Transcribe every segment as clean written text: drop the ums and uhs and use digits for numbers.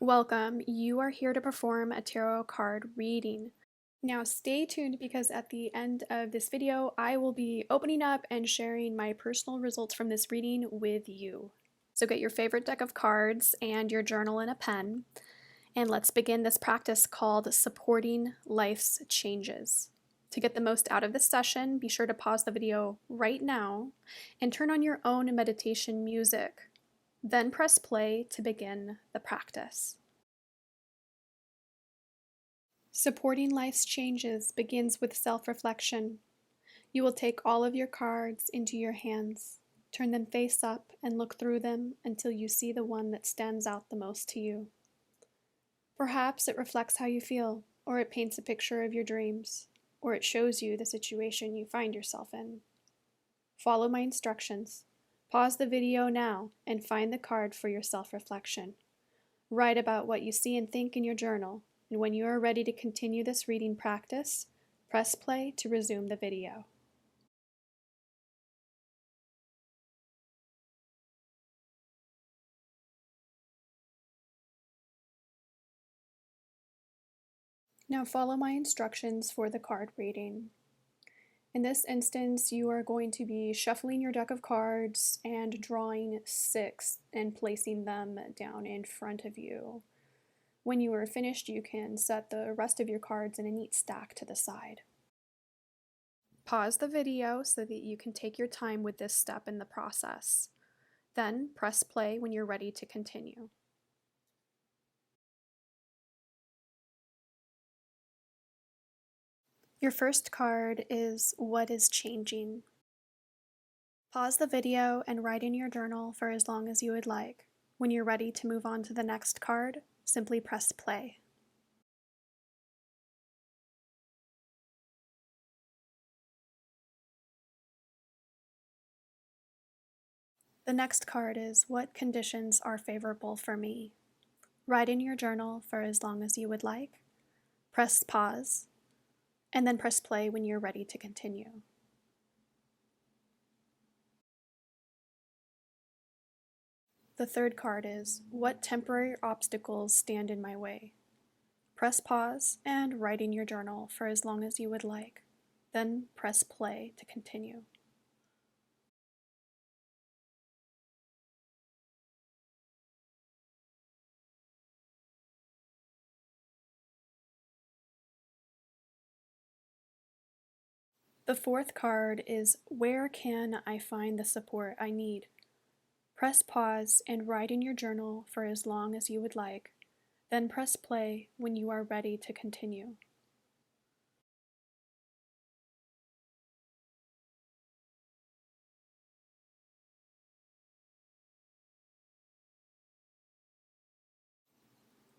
Welcome. You are here to perform a tarot card reading. Now stay tuned because at the end of this video, I will be opening up and sharing my personal results from this reading with you. So get your favorite deck of cards and your journal and a pen, and let's begin this practice called Supporting Life's Changes. To get the most out of this session, be sure to pause the video right now and turn on your own meditation music. Then press play to begin the practice. Supporting life's changes begins with self-reflection. You will take all of your cards into your hands, turn them face up, and look through them until you see the one that stands out the most to you. Perhaps it reflects how you feel, or it paints a picture of your dreams, or it shows you the situation you find yourself in. Follow my instructions. Pause the video now and find the card for your self-reflection. Write about what you see and think in your journal, and when you are ready to continue this reading practice, press play to resume the video. Now follow my instructions for the card reading. In this instance, you are going to be shuffling your deck of cards and drawing 6 and placing them down in front of you. When you are finished, you can set the rest of your cards in a neat stack to the side. Pause the video so that you can take your time with this step in the process. Then press play when you're ready to continue. Your first card is What is Changing. Pause the video and write in your journal for as long as you would like. When you're ready to move on to the next card, simply press play. The next card is What Conditions Are Favorable for Me. Write in your journal for as long as you would like. Press pause, and then press play when you're ready to continue. The third card is What Temporary Obstacles Stand in My Way. Press pause and write in your journal for as long as you would like. Then press play to continue. The fourth card is Where Can I Find the Support I Need? Press pause and write in your journal for as long as you would like. Then press play when you are ready to continue.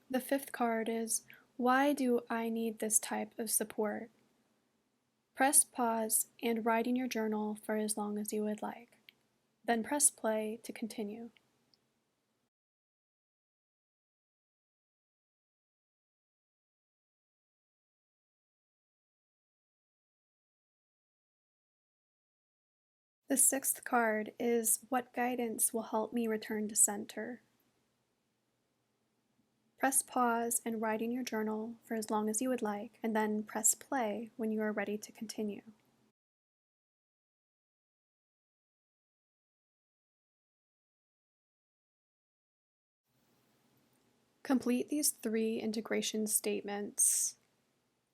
The fifth card is Why Do I Need This Type of Support? Press pause and write in your journal for as long as you would like. Then press play to continue. The sixth card is What Guidance Will Help Me Return to Center? Press pause and write in your journal for as long as you would like, and then press play when you are ready to continue. Complete these 3 integration statements.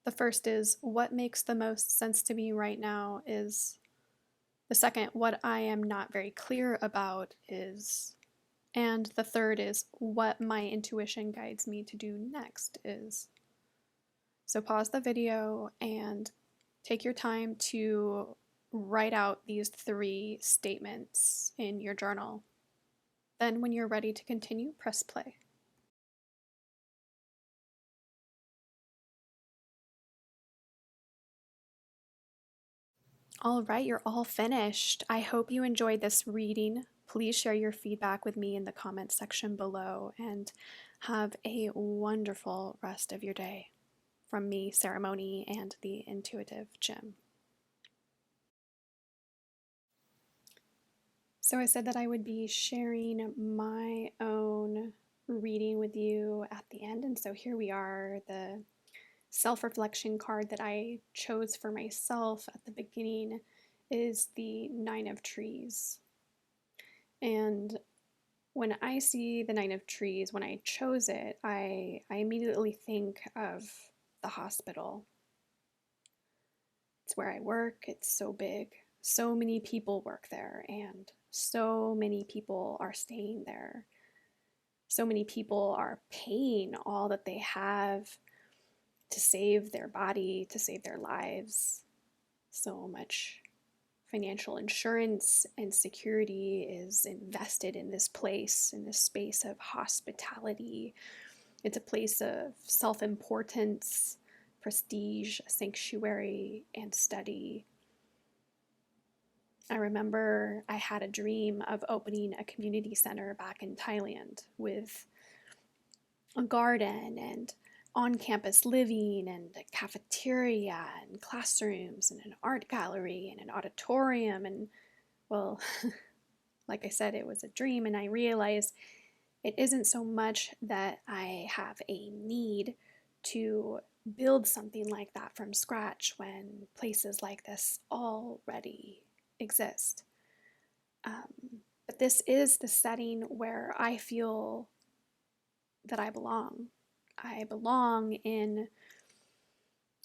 The first is, what makes the most sense to me right now is. The second, what I am not very clear about is. And the third is, what my intuition guides me to do next is. So pause the video and take your time to write out these 3 statements in your journal. Then when you're ready to continue, press play. All right, you're all finished. I hope you enjoyed this reading. Please share your feedback with me in the comments section below and have a wonderful rest of your day. From me, Ceremony, and the Intuitive Gym. So I said that I would be sharing my own reading with you at the end. And so here we are, the self-reflection card that I chose for myself at the beginning is the Nine of Trees. And when I see the Nine of Trees, when I chose it, I immediately think of the hospital. It's where I work. It's so big. So many people work there, and so many people are staying there. So many people are paying all that they have to save their body, to save their lives. So much financial insurance and security is invested in this place, in this space of hospitality. It's a place of self-importance, prestige, sanctuary, and study. I remember I had a dream of opening a community center back in Thailand with a garden and on-campus living and a cafeteria and classrooms and an art gallery and an auditorium. And well, like I said, it was a dream, and I realized it isn't so much that I have a need to build something like that from scratch when places like this already exist. But this is the setting where I feel that I belong. I belong in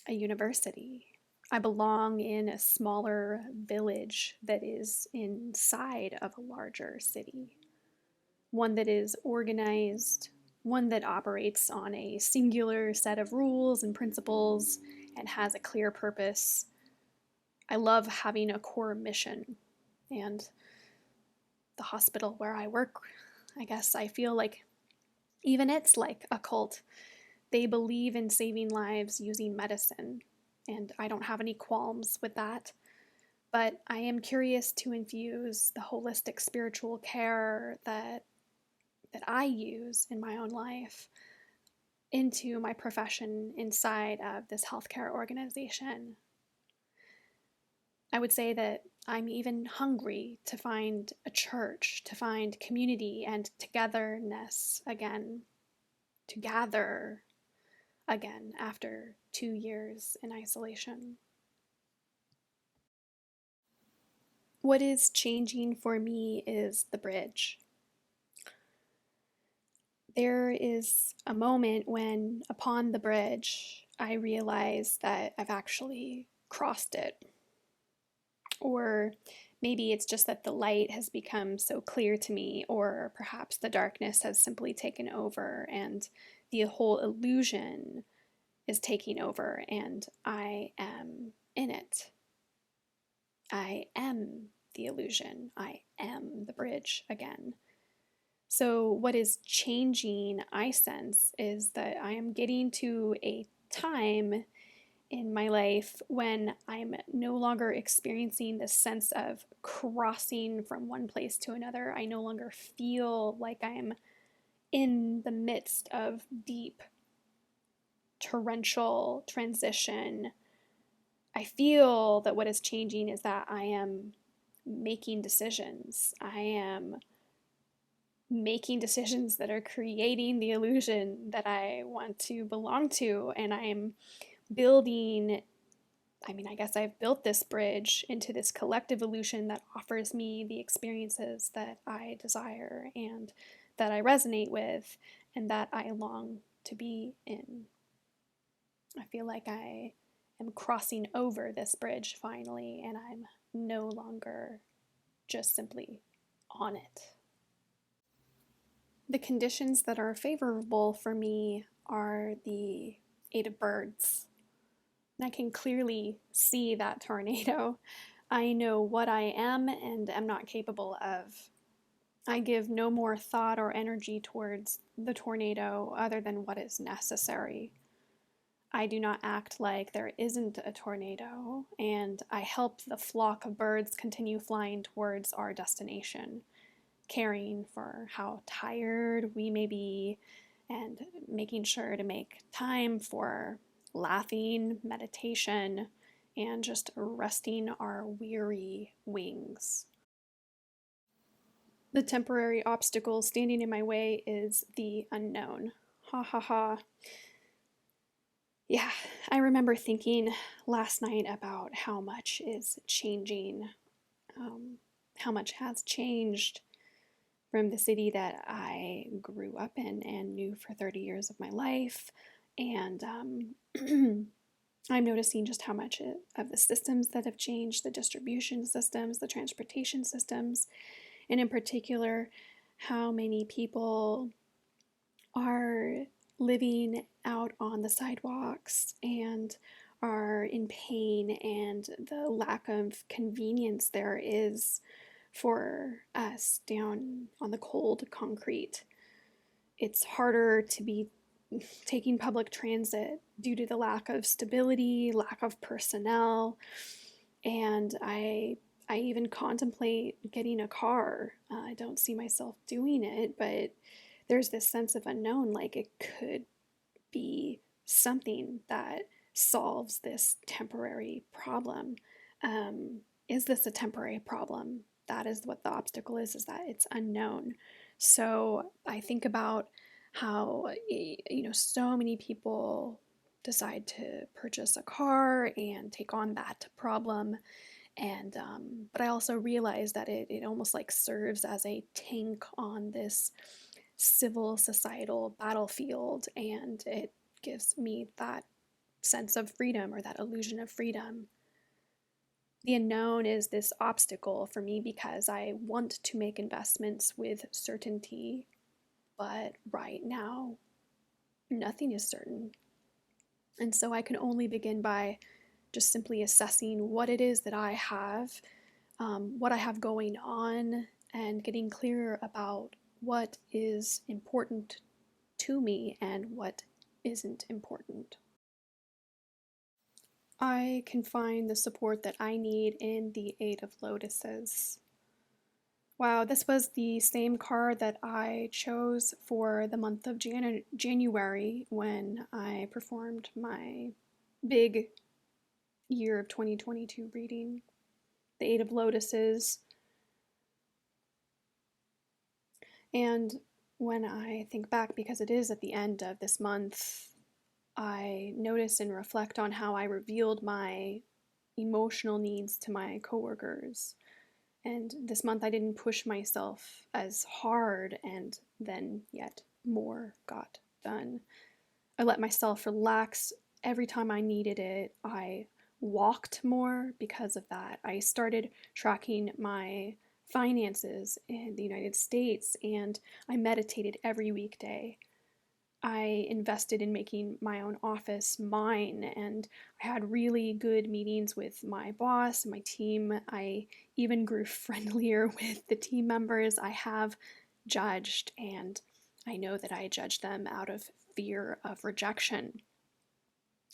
a university. I belong in a smaller village that is inside of a larger city. One that is organized, one that operates on a singular set of rules and principles and has a clear purpose. I love having a core mission. And the hospital where I work, I guess I feel like even it's like a cult. They believe in saving lives using medicine, and I don't have any qualms with that. But I am curious to infuse the holistic spiritual care that I use in my own life into my profession inside of this healthcare organization. I would say that I'm even hungry to find a church, to find community and togetherness again, to gather again after 2 years in isolation. What is changing for me is the bridge. There is a moment when, upon the bridge, I realize that I've actually crossed it. Or maybe it's just that the light has become so clear to me, or perhaps the darkness has simply taken over and the whole illusion is taking over, and I am in it. I am the illusion. I am the bridge again. So, what is changing, I sense, is that I am getting to a time in my life when I'm no longer experiencing this sense of crossing from one place to another. I no longer feel like I'm in the midst of deep torrential transition. I feel that what is changing is that I am making decisions. I am making decisions that are creating the illusion that I want to belong to, and I'm building, I guess I've built this bridge into this collective illusion that offers me the experiences that I desire and that I resonate with and that I long to be in. I feel like I am crossing over this bridge finally, and I'm no longer just simply on it. The conditions that are favorable for me are the Eight of Birds. And I can clearly see that tornado. I know what I am and am not capable of. I give no more thought or energy towards the tornado other than what is necessary. I do not act like there isn't a tornado, and I help the flock of birds continue flying towards our destination, caring for how tired we may be and making sure to make time for laughing, meditation, and just resting our weary wings. The temporary obstacle standing in my way is the unknown. Ha ha ha. Yeah, I remember thinking last night about how much is changing, um, how much has changed from the city that I grew up in and knew for 30 years of my life. And I'm noticing just how much of the systems that have changed, the distribution systems, the transportation systems, and in particular, how many people are living out on the sidewalks and are in pain, and the lack of convenience there is for us down on the cold concrete. It's harder to be taking public transit due to the lack of stability, lack of personnel, and I even contemplate getting a car. I don't see myself doing it, but there's this sense of unknown, like it could be something that solves this temporary problem. Is this a temporary problem? That is what the obstacle is that it's unknown. So I think about how, so many people decide to purchase a car and take on that problem. And but I also realize that it almost like serves as a tank on this civil societal battlefield, and it gives me that sense of freedom, or that illusion of freedom. The unknown is this obstacle for me because I want to make investments with certainty, but right now nothing is certain. And so I can only begin by just simply assessing what it is that I have, what I have going on, and getting clear about what is important to me and what isn't important. I can find the support that I need in the Eight of Lotuses. Wow, this was the same card that I chose for the month of January when I performed my big year of 2022 reading. The Eight of Lotuses. And when I think back, because it is at the end of this month, I notice and reflect on how I revealed my emotional needs to my coworkers. And this month I didn't push myself as hard, and then yet more got done. I let myself relax every time I needed it. I walked more because of that. I started tracking my finances in the United States, and I meditated every weekday. I invested in making my own office mine, and I had really good meetings with my boss and my team. I even grew friendlier with the team members I have judged, and I know that I judged them out of fear of rejection.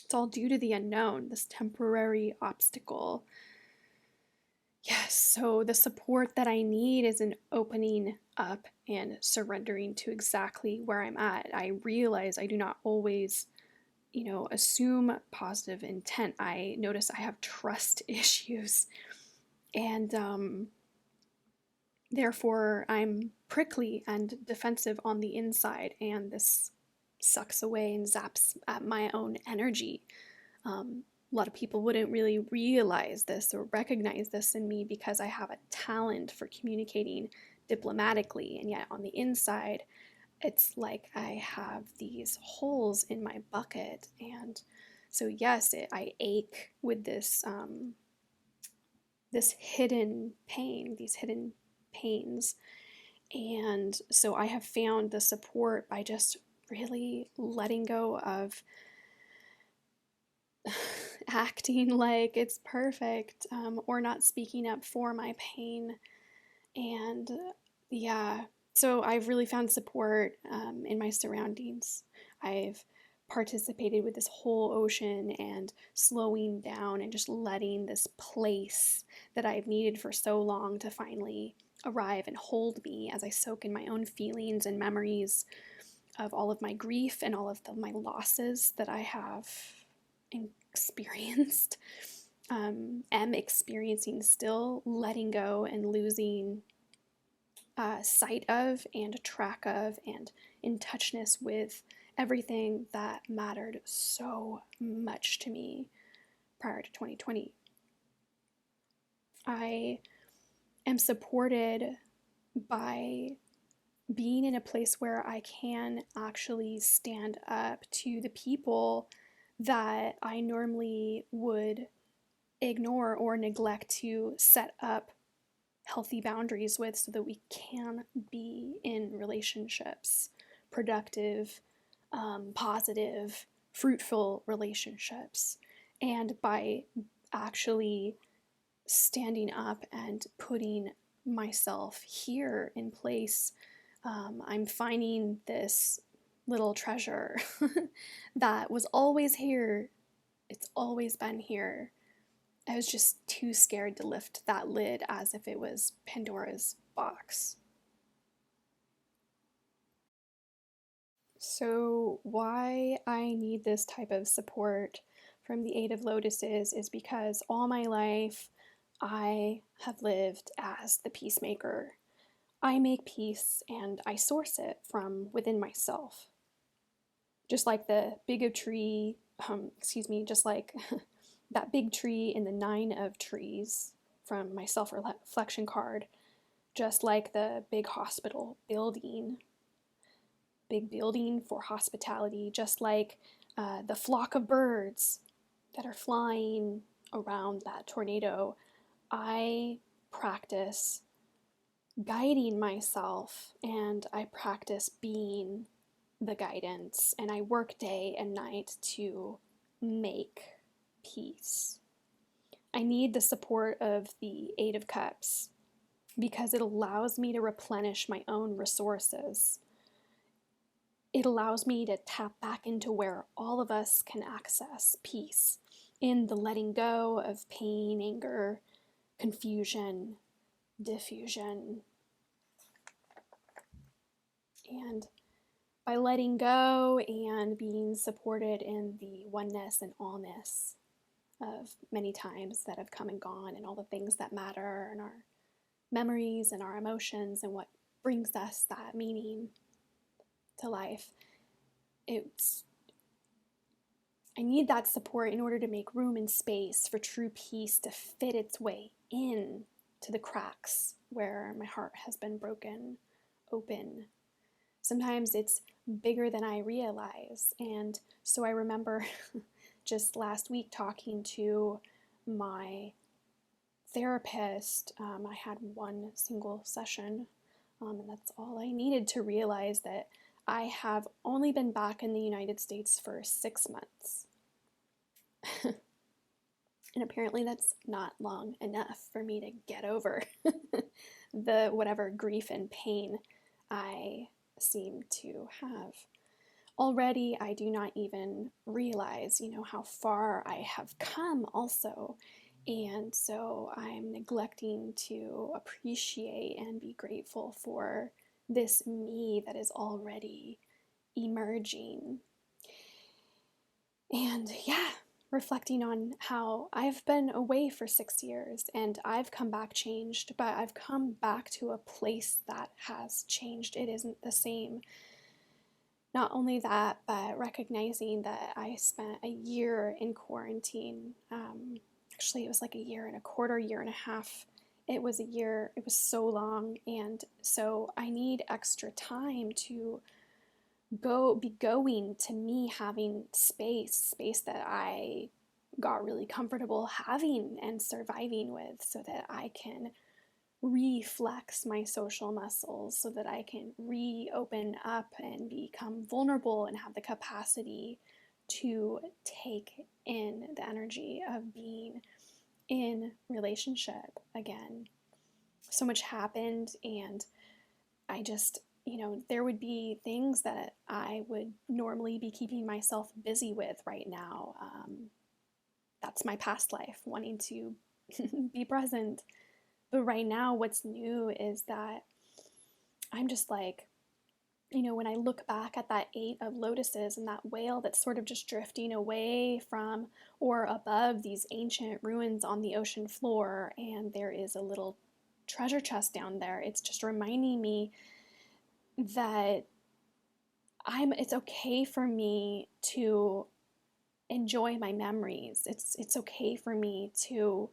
It's all due to the unknown, this temporary obstacle. Yes, so the support that I need is an opening up and surrendering to exactly where I'm at. I realize I do not always, assume positive intent. I notice I have trust issues, and therefore I'm prickly and defensive on the inside, and this sucks away and zaps at my own energy. A lot of people wouldn't really realize this or recognize this in me because I have a talent for communicating diplomatically, and yet on the inside, it's like I have these holes in my bucket. And so, yes, I ache with this hidden pain, these hidden pains. And so, I have found the support by just really letting go of acting like it's perfect, or not speaking up for my pain. And yeah, so I've really found support in my surroundings. I've participated with this whole ocean and slowing down and just letting this place that I've needed for so long to finally arrive and hold me as I soak in my own feelings and memories of all of my grief and all of my losses that I have experienced, am experiencing still, letting go and losing sight of and track of and in touchness with everything that mattered so much to me prior to 2020. I am supported by being in a place where I can actually stand up to the people that I normally would ignore or neglect to set up healthy boundaries with so that we can be in relationships, productive, positive, fruitful relationships. And by actually standing up and putting myself here in place, I'm finding this little treasure that was always here. It's always been here. I was just too scared to lift that lid as if it was Pandora's box. So, why I need this type of support from the Eight of Lotuses is because all my life I have lived as the peacemaker. I make peace and I source it from within myself. Just like the big tree, just like that big tree in the Nine of Trees from my self-reflection card, just like the big hospital building, big building for hospitality, just like the flock of birds that are flying around that tornado. I practice guiding myself and I practice being the guidance, and I work day and night to make peace. I need the support of the Eight of Cups because it allows me to replenish my own resources. It allows me to tap back into where all of us can access peace in the letting go of pain, anger, confusion, diffusion. And by letting go and being supported in the oneness and allness of many times that have come and gone, and all the things that matter, and our memories and our emotions, and what brings us that meaning to life. I need that support in order to make room and space for true peace to fit its way in to the cracks where my heart has been broken open. Sometimes it's bigger than I realize. And so I remember just last week talking to my therapist. I had one single session, and that's all I needed to realize that I have only been back in the United States for 6 months. And apparently that's not long enough for me to get over the whatever grief and pain I seem to have. Already, I do not even realize, how far I have come also. And so I'm neglecting to appreciate and be grateful for this me that is already emerging. And yeah, reflecting on how I've been away for 6 years and I've come back changed, but I've come back to a place that has changed. It isn't the same. Not only that, but recognizing that I spent a year in quarantine. Actually, it was like a year and a quarter, year and a half. It was a year. It was so long. And so I need extra time to be going to me having space that I got really comfortable having and surviving with, so that I can reflex my social muscles, so that I can reopen up and become vulnerable and have the capacity to take in the energy of being in relationship again. So much happened, and I just, there would be things that I would normally be keeping myself busy with right now. That's my past life, wanting to be present. But right now, what's new is that I'm just like, when I look back at that Eight of Lotuses and that whale that's sort of just drifting away from or above these ancient ruins on the ocean floor, and there is a little treasure chest down there. It's just reminding me that it's okay for me to enjoy my memories. It's okay for me to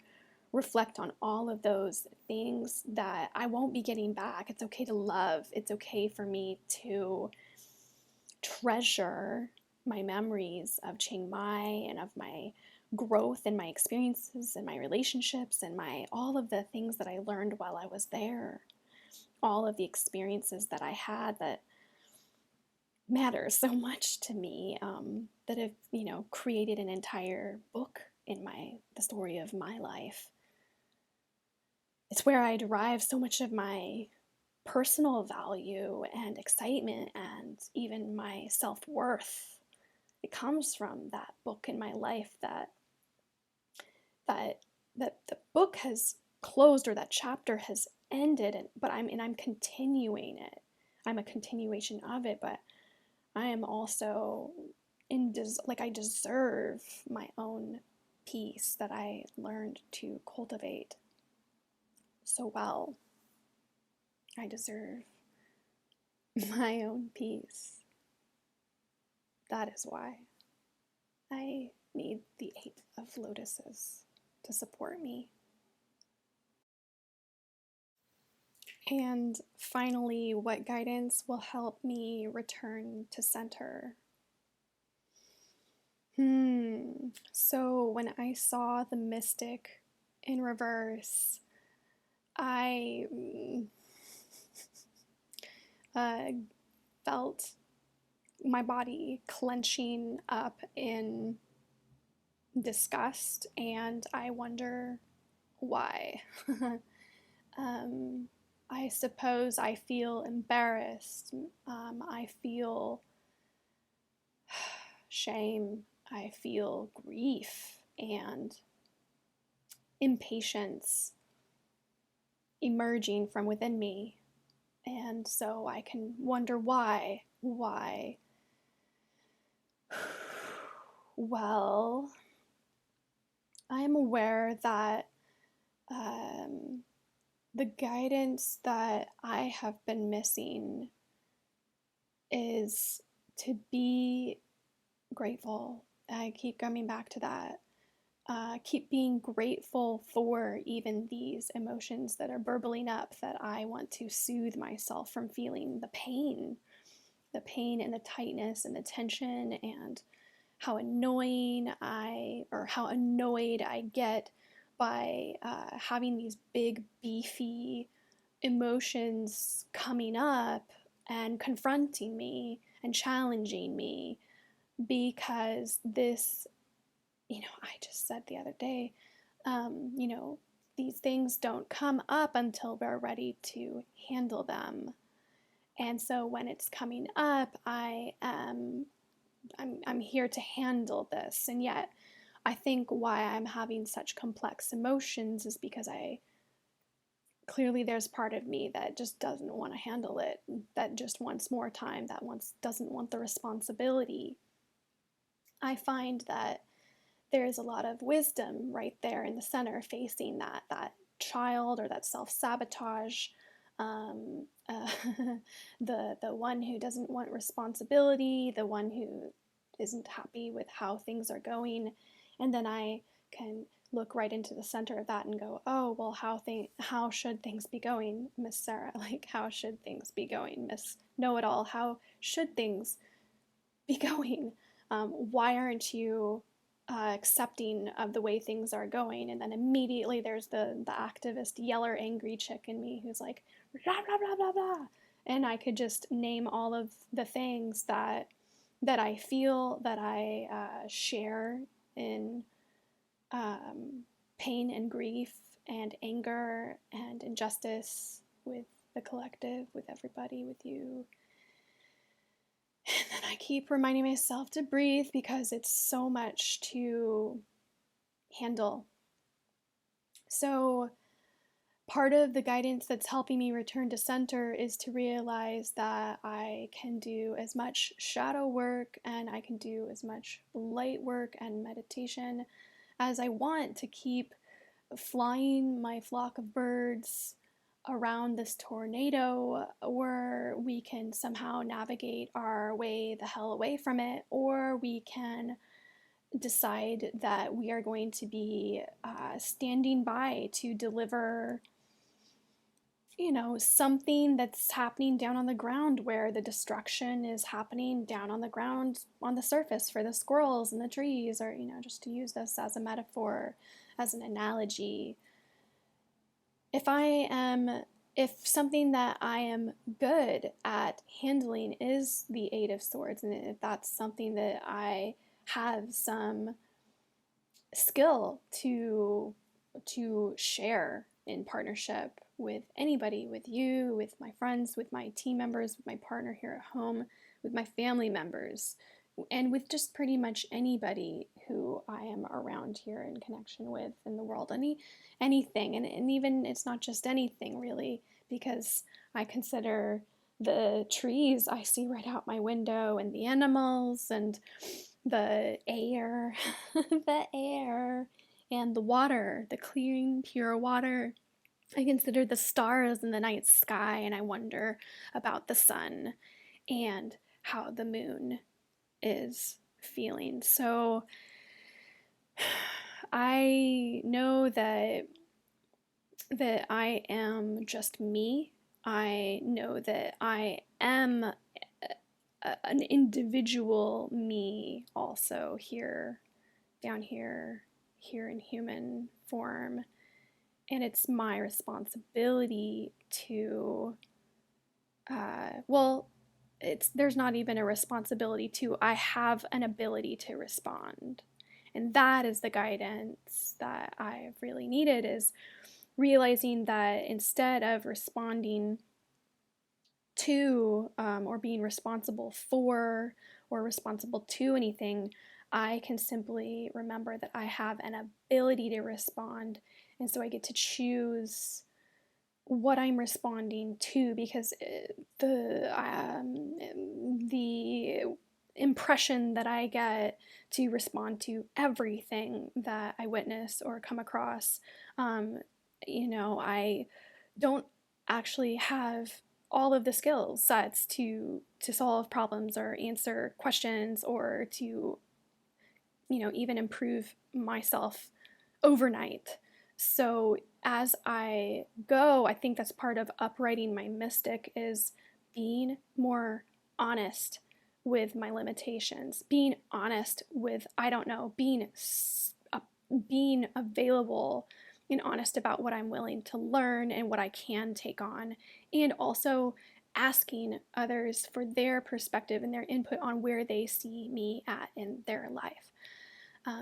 reflect on all of those things that I won't be getting back. It's okay to love. It's okay for me to treasure my memories of Chiang Mai and of my growth and my experiences and my relationships and my all of the things that I learned while I was there. All of the experiences that I had that matter so much to me, that have, created an entire book in the story of my life. It's where I derive so much of my personal value and excitement and even my self-worth. It comes from that book in my life that the book has closed, or that chapter has ended, but I'm continuing it. I'm a continuation of it, but I am also I deserve my own peace that I learned to cultivate so well. I deserve my own peace. That is why I need the 8 of Lotuses to support me. And finally, what guidance will help me return to center? So when I saw the Mystic in reverse, I felt my body clenching up in disgust, and I wonder why. I suppose I feel embarrassed. I feel shame. I feel grief and impatience emerging from within me. And so I can wonder why. Why? Well, I'm aware that the guidance that I have been missing is to be grateful. I keep coming back to that. Keep being grateful for even these emotions that are burbling up, that I want to soothe myself from feeling the pain and the tightness and the tension, and how annoyed I get by having these big, beefy emotions coming up and confronting me and challenging me, because this, I just said the other day, these things don't come up until we're ready to handle them. And so when it's coming up, I'm here to handle this. And yet I think why I'm having such complex emotions is because clearly there's part of me that just doesn't want to handle it, that just wants more time, that doesn't want the responsibility. I find that there's a lot of wisdom right there in the center, facing that child or that self-sabotage, the one who doesn't want responsibility, the one who isn't happy with how things are going. And then I can look right into the center of that and go, oh, well, how should things be going, Miss Sarah? Like, how should things be going, Miss Know-It-All? How should things be going? Why aren't you accepting of the way things are going? And then immediately there's the activist, yeller, angry chick in me who's like, blah, blah, blah, blah, blah. And I could just name all of the things that I feel, that I share in pain and grief and anger and injustice with the collective, with everybody, with you. And then I keep reminding myself to breathe, because it's so much to handle. So part of the guidance that's helping me return to center is to realize that I can do as much shadow work and I can do as much light work and meditation as I want to keep flying my flock of birds around this tornado, or we can somehow navigate our way the hell away from it, or we can decide that we are going to be standing by to deliver, something that's happening down on the ground, where the destruction is happening down on the ground on the surface for the squirrels and the trees, or, just to use this as a metaphor, as an analogy. If something that I am good at handling is the Eight of Swords, and if that's something that I have some skill to share in partnership with anybody, with you, with my friends, with my team members, with my partner here at home, with my family members, and with just pretty much anybody who I am around here in connection with in the world. Anything, and even it's not just anything really, because I consider the trees I see right out my window, and the animals, and the air, the air, and the water, the clean, pure water. I consider the stars in the night sky, and I wonder about the sun and how the moon is feeling. So I know that I am just me. I know that I am an individual me also here, down here in human form. And it's my responsibility to, there's not even a responsibility to, I have an ability to respond. And that is the guidance that I've really needed, is realizing that instead of responding to or being responsible for or responsible to anything, I can simply remember that I have an ability to respond. And so I get to choose what I'm responding to, because the impression that I get to respond to everything that I witness or come across, I don't actually have all of the skill sets to solve problems or answer questions, or to even improve myself overnight. So as I go, I think that's part of uprighting my mystic, is being more honest with my limitations, being honest with, I don't know, being available and honest about what I'm willing to learn and what I can take on, and also asking others for their perspective and their input on where they see me at in their life.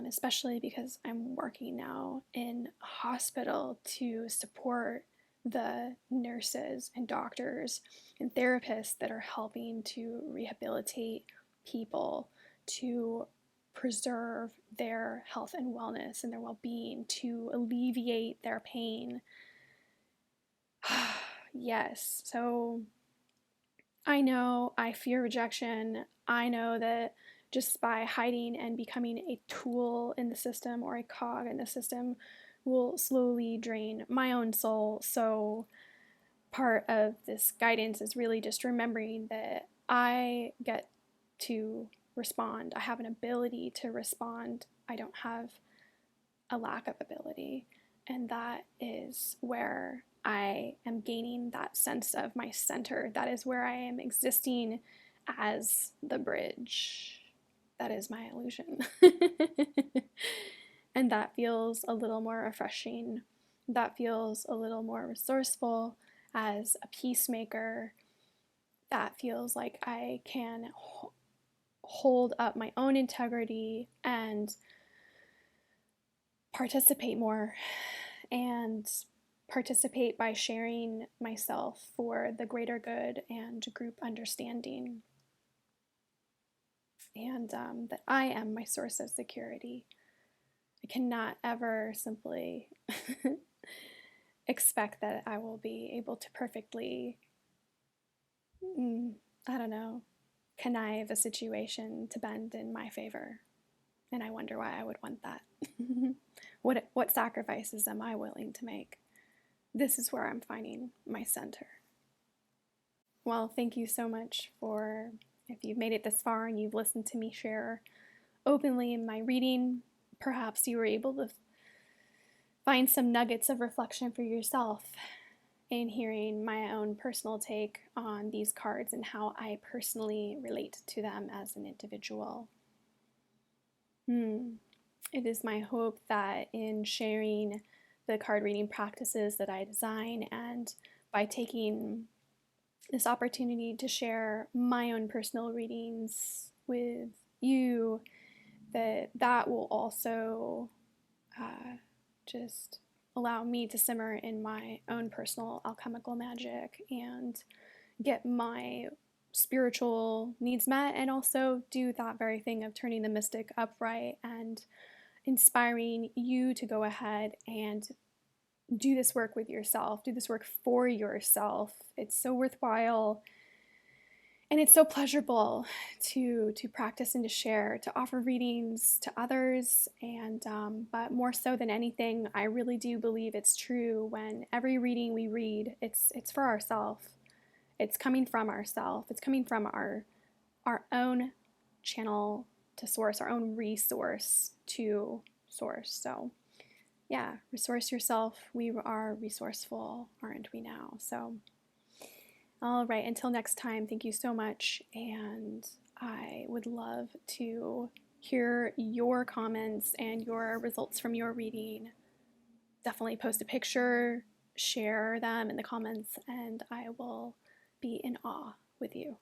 Especially because I'm working now in a hospital to support the nurses and doctors and therapists that are helping to rehabilitate people, to preserve their health and wellness and their well-being, to alleviate their pain. Yes, so I know I fear rejection. I know that just by hiding and becoming a tool in the system, or a cog in the system, will slowly drain my own soul. So part of this guidance is really just remembering that I get to respond. I have an ability to respond. I don't have a lack of ability. And that is where I am gaining that sense of my center. That is where I am existing as the bridge. That is my illusion. And that feels a little more refreshing. That feels a little more resourceful as a peacemaker. That feels like I can hold up my own integrity and participate more, and participate by sharing myself for the greater good and group understanding. And that I am my source of security. I cannot ever simply expect that I will be able to perfectly, connive a situation to bend in my favor. And I wonder why I would want that. What sacrifices am I willing to make? this is where I'm finding my center. Well, thank you so much for, if you've made it this far and you've listened to me share openly in my reading, perhaps you were able to find some nuggets of reflection for yourself in hearing my own personal take on these cards and how I personally relate to them as an individual. It is my hope that in sharing the card reading practices that I design, and by taking this opportunity to share my own personal readings with you, that will also just allow me to simmer in my own personal alchemical magic and get my spiritual needs met, and also do that very thing of turning the mystic upright and inspiring you to go ahead and do this work with yourself, do this work for yourself. It's so worthwhile. And it's so pleasurable to practice and to share, to offer readings to others. And but more so than anything, I really do believe it's true when every reading we read, it's for ourselves. It's coming from ourselves. It's coming from our own channel to source, our own resource to source. So yeah, resource yourself. We are resourceful, aren't we now? So all right, until next time, thank you so much, and I would love to hear your comments and your results from your reading. Definitely post a picture, share them in the comments, and I will be in awe with you.